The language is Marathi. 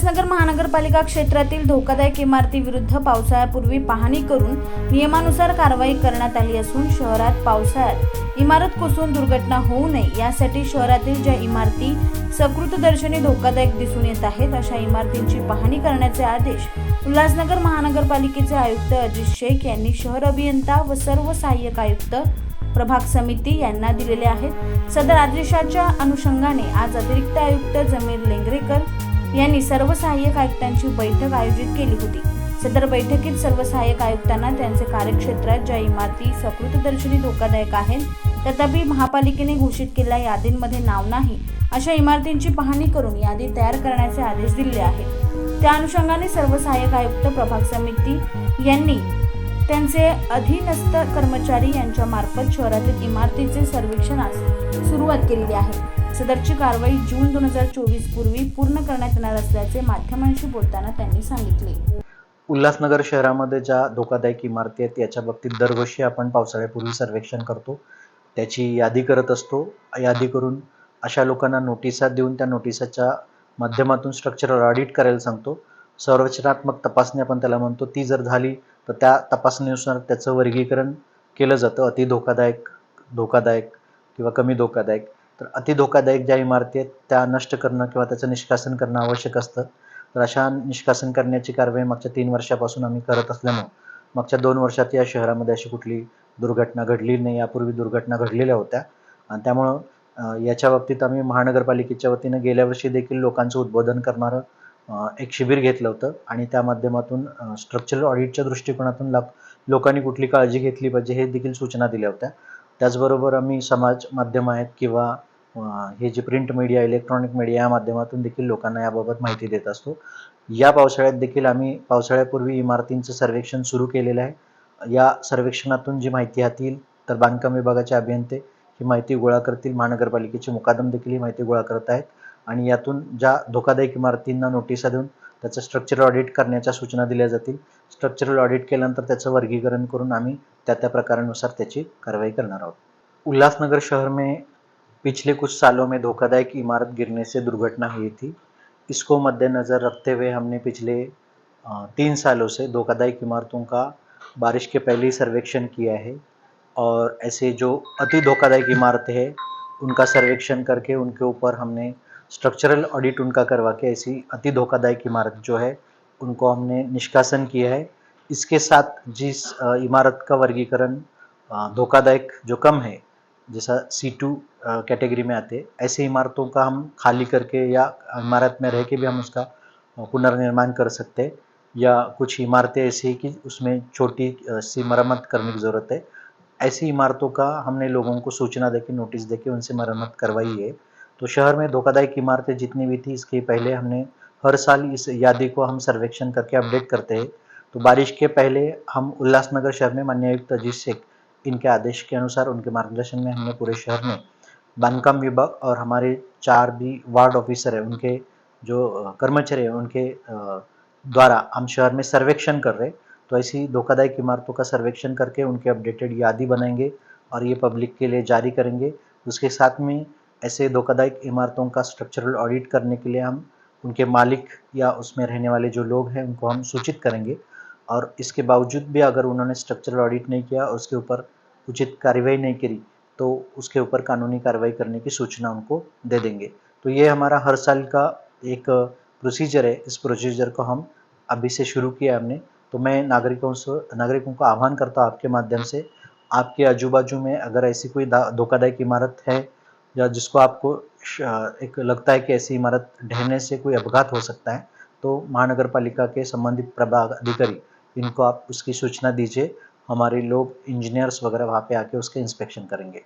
उल्हासनगर महानगरपालिका क्षेत्रातील धोकादायक इमारती विरुद्ध पावसाळ्यापूर्वी पाहणी करून नियमानुसार कारवाई करण्यात आली असून शहरात पावसाळ्यात इमारत कोसळून दुर्घटना होऊ नये यासाठी शहरातील ज्या इमारती सकृतदर्शनी धोकादायक दिसून येत आहेत अशा इमारतींची पाहणी करण्याचे आदेश उल्हासनगर महानगरपालिकेचे आयुक्त अजित शेख यांनी शहर अभियंता व सर्व सहाय्यक आयुक्त प्रभाग समिती यांना दिलेले आहेत। सदर आदेशाच्या अनुषंगाने आज अतिरिक्त आयुक्त जमीर लेंगरेकर यांनी सर्व सहाय्यक आयुक्तांची बैठक आयोजित केली होती। सदर बैठकीत सर्व सहाय्यक आयुक्तांना त्यांचे कार्यक्षेत्रात ज्या इमारती सकृतदर्शनी धोकादायक आहेत तथापि महापालिकेने घोषित केलेल्या यादींमध्ये नाव नाही अशा इमारतींची पाहणी करून यादी तयार करण्याचे आदेश दिले आहेत। त्या अनुषंगाने सर्व सहाय्यक आयुक्त प्रभाग समिती यांनी त्यांचे अधीनस्थ कर्मचारी यांच्या मार्फत शहरातील इमारतीचे सर्वेक्षणास सुरुवात केलेली आहे। सदरची कारवाई जून 2024 पूर्वी पूर्ण करण्यात येणार असल्याचे माध्यमांशी बोलताना त्यांनी सांगितले। उल्हासनगर शहरामध्ये ज्या धोकादायक इमारती आहेत याच्या बाबतीत दरवर्षी आपण पावसाळ्यापूर्वी सर्वेक्षण करतो, त्याची यादी करत असतो। यादी करून अशा लोकांना नोटिसा देऊन त्या नोटिसाच्या माध्यमातून स्ट्रक्चरल ऑडिट करायला सांगतो। संरचनात्मक तपासणी आपण त्याला म्हणतो, ती जर झाली तर त्या तपासणीनुसार त्याचं वर्गीकरण केलं जातं, अति धोकादायक, धोकादायक किंवा कमी धोकादायक। तर अति धोकादायक ज्या इमारती आहेत त्या नष्ट करणं किंवा त्याचं निष्कासन करणं आवश्यक असतं। तर अशा निष्कासन करण्याची कारवाई मागच्या 3 वर्षापासून आम्ही करत असल्यामुळे मागच्या 2 वर्षात या शहरामध्ये अशी कुठली दुर्घटना घडली नाही। यापूर्वी दुर्घटना घडलेल्या होत्या आणि त्यामुळं याच्या बाबतीत आम्ही महानगरपालिकेच्या वतीनं गेल्या वर्षी देखील लोकांचं उद्बोधन करणारं एक शिबिर घेतलं होतं आणि त्या माध्यमातून स्ट्रक्चरल ऑडिटच्या दृष्टिकोनातून लोकांनी कुठली काळजी घेतली पाहिजे हे देखील सूचना दिल्या होत्या। त्याचबरोबर आम्ही समाज माध्यम आहेत किंवा हे जे प्रिंट मीडिया, इलेक्ट्रॉनिक मीडिया या माध्यमातून देखील लोकांना याबाबत माहिती देत असतो। या पावसाळ्यात देखील आम्ही पावसाळ्यापूर्वी इमारतींचं सर्वेक्षण सुरू केलेलं आहे। या सर्वेक्षणातून जी माहिती हाती येईल तर बांधकाम विभागाचे अभियंते ही माहिती गोळा करतील, महानगरपालिकेचे मुकादम देखील ही माहिती गोळा करत आहेत आणि यातून ज्या धोकादायक इमारतींना नोटिसा देऊन त्याचं स्ट्रक्चरल ऑडिट करण्याच्या सूचना दिल्या जातील। स्ट्रक्चरल ऑडिट केल्यानंतर त्याचं वर्गीकरण करून आम्ही त्या प्रकारानुसार त्याची कार्रवाई करणार आहोत। उल्लासनगर शहर में पिछले कुछ सालों में धोखादायक इमारत गिरने से दुर्घटना हुई थी। इसको मद्देनज़र रखते हुए हमने पिछले 3 सालों से धोखादायक इमारतों का बारिश के पहले ही सर्वेक्षण किया है और ऐसे जो अति धोखादायक इमारतें हैं उनका सर्वेक्षण करके उनके ऊपर हमने स्ट्रक्चरल ऑडिट उनका करवा के ऐसी अति धोखादायक इमारत जो है उनको हमने निष्कासन किया है। इसके साथ जिस इमारत का वर्गीकरण धोखादायक जो कम है, जैसा C2 कैटेगरी में आते, ऐसे इमारतों का हम खाली करके या इमारत में रह के भी हम उसका पुनर्निर्माण कर सकते हैं या कुछ इमारतें ऐसी कि उसमें छोटी सी मरम्मत करने की ज़रूरत है। ऐसी इमारतों का हमने लोगों को सूचना देके, नोटिस देके उनसे मरम्मत करवाई है। तो शहर में धोखादायक इमारतें जितनी भी थी इसके पहले हमने हर साल इस यादी को हम सर्वेक्षण करके अपडेट करते हैं। तो बारिश के पहले हम उल्लासनगर शहर में माननीय आयुक्त अजीत शेख इनके आदेश के अनुसार उनके मार्गदर्शन में हमने पूरे शहर में बांधकाम विभाग और हमारे 4 भी वार्ड ऑफिसर है उनके जो कर्मचारी हैं उनके द्वारा हम शहर में सर्वेक्षण कर रहे हैं। तो ऐसी धोखादायक इमारतों का सर्वेक्षण करके उनके अपडेटेड यादी बनाएंगे और ये पब्लिक के लिए जारी करेंगे। उसके साथ में ऐसे धोखादायक इमारतों का स्ट्रक्चरल ऑडिट करने के लिए हम उनके मालिक या उसमें रहने वाले जो लोग हैं उनको हम सूचित करेंगे और इसके बावजूद भी अगर उन्होंने स्ट्रक्चरल ऑडिट नहीं किया और उसके ऊपर उचित कार्रवाई नहीं करी तो उसके ऊपर कानूनी कार्रवाई करने की सूचना उनको दे देंगे। तो ये हमारा हर साल का एक प्रोसीजर है। इस प्रोसीजर को हम अभी से शुरू किया हमने। तो मैं नागरिकों को आह्वान करता हूँ आपके माध्यम से, आपके आजू बाजू में अगर ऐसी कोई धोखादायक इमारत है या जिसको आपको एक लगता है कि ऐसी इमारत ढहने से कोई अपघात हो सकता है तो महानगरपालिका के संबंधित प्रभाग अधिकारी इनको आप उसकी सूचना दीजिए। हमारे लोग इंजीनियर्स वगैरह वहाँ पे आके उसके इंस्पेक्शन करेंगे।